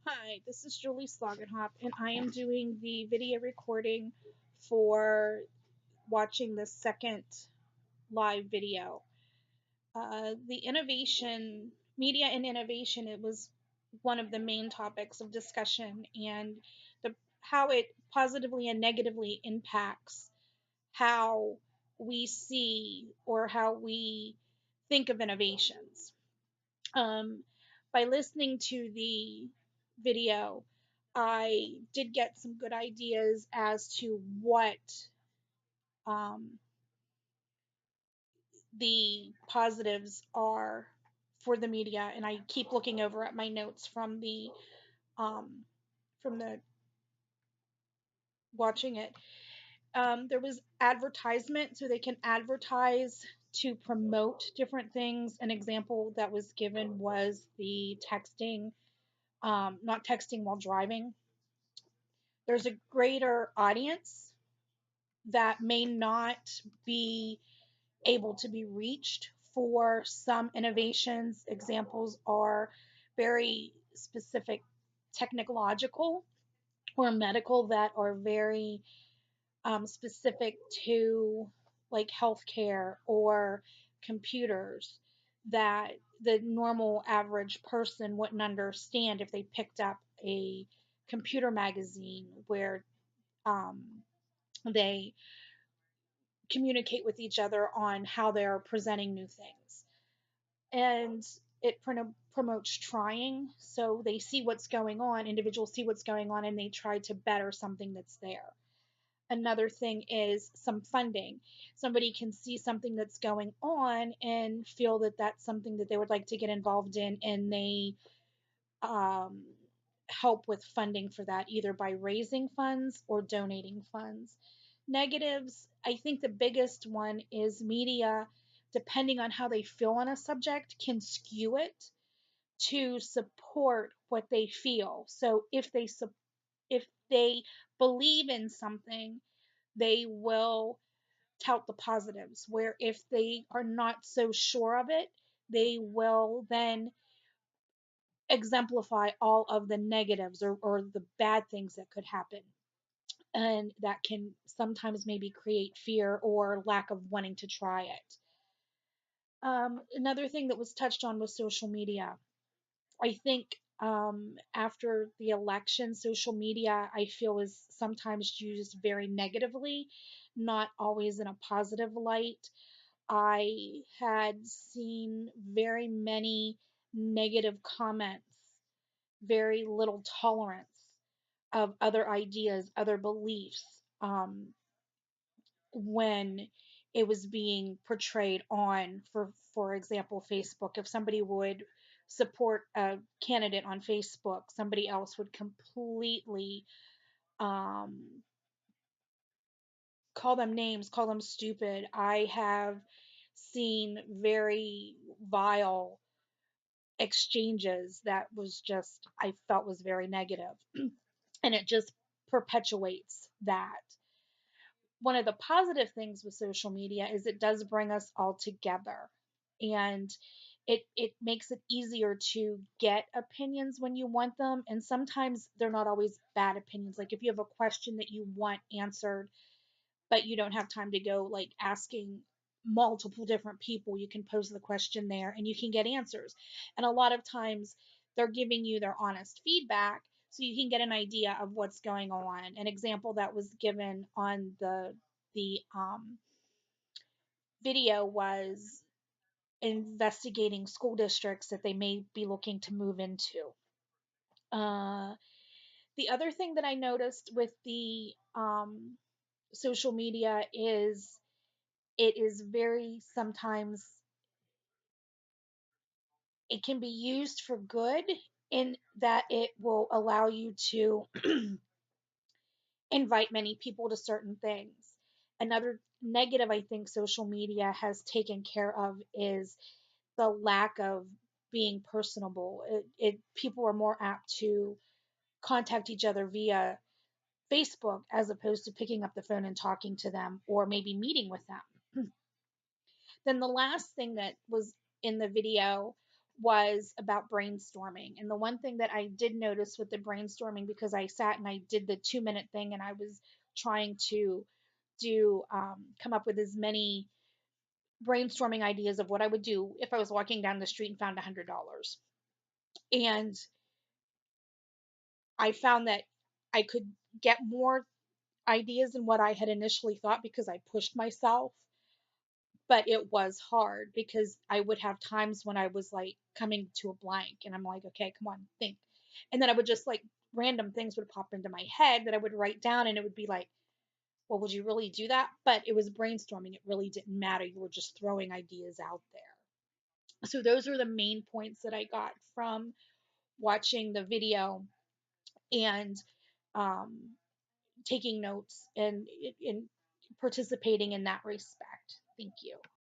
Hi, this is Julie Slogenhop, and I am doing the video recording for watching the second live video. The innovation, media and innovation, it was one of the main topics of discussion, and the how it positively and negatively impacts how we see or how we think of innovations. Um, by listening to the video, I did get some good ideas as to what um, the positives are for the media, and I keep looking over at my notes um, from the watching it. There was advertisement, so they can advertise to promote different things. An example that was given was the texting, not texting while driving. There's a greater audience that may not be able to be reached for some innovations. Examples are very specific technological or medical that are very specific to like healthcare or computers that the normal average person wouldn't understand if they picked up a computer magazine where um, they communicate with each other on how they're presenting new things. And it promotes trying. So they see what's going on, individuals see what's going on, and they try to better something that's there. Another thing is some funding. Somebody can see something that's going on and feel that that's something that they would like to get involved in, and they um, help with funding for that, either by raising funds or donating funds. Negatives, I think the biggest one is media, depending on how they feel on a subject, can skew it to support what they feel. So if they believe in something, they will tout the positives. Where if they are not so sure of it, they will then exemplify all of the negatives or the bad things that could happen. And that can sometimes maybe create fear or lack of wanting to try it. Another thing that was touched on was social media. I think after the election, social media, I feel, is sometimes used very negatively, not always in a positive light. I had seen very many negative comments, very little tolerance of other ideas, other beliefs, when it was being portrayed on, for example, Facebook. If somebody would support a candidate on Facebook, somebody else would completely um, call them names, call them stupid. I have seen very vile exchanges that was just, I felt, was very negative, and it just perpetuates that. One of the positive things with social media is it does bring us all together, and it makes it easier to get opinions when you want them, and sometimes they're not always bad opinions. Like if you have a question that you want answered but you don't have time to go like asking multiple different people, you can pose the question there and you can get answers. And a lot of times they're giving you their honest feedback so you can get an idea of what's going on. An example that was given on the video was investigating school districts that they may be looking to move into. Uh, the other thing that I noticed with the social media is it is very sometimes, it can be used for good in that it will allow you to invite many people to certain things. Another negative I think social media has taken care of is the lack of being personable. It People are more apt to contact each other via Facebook as opposed to picking up the phone and talking to them or maybe meeting with them. Then the last thing that was in the video was about brainstorming. And the one thing that I did notice with the brainstorming, because I sat and I did the 2 minute thing and I was trying to come up with as many brainstorming ideas of what I would do if I was walking down the street and found $100. And I found that I could get more ideas than what I had initially thought because I pushed myself. But it was hard because I would have times when I was like coming to a blank and I'm like, okay, come on, think. And then I would just like random things would pop into my head that I would write down and it would be like, well, would you really do that? But it was brainstorming. It really didn't matter. You were just throwing ideas out there. So those are the main points that I got from watching the video and um, taking notes and participating in that respect. Thank you.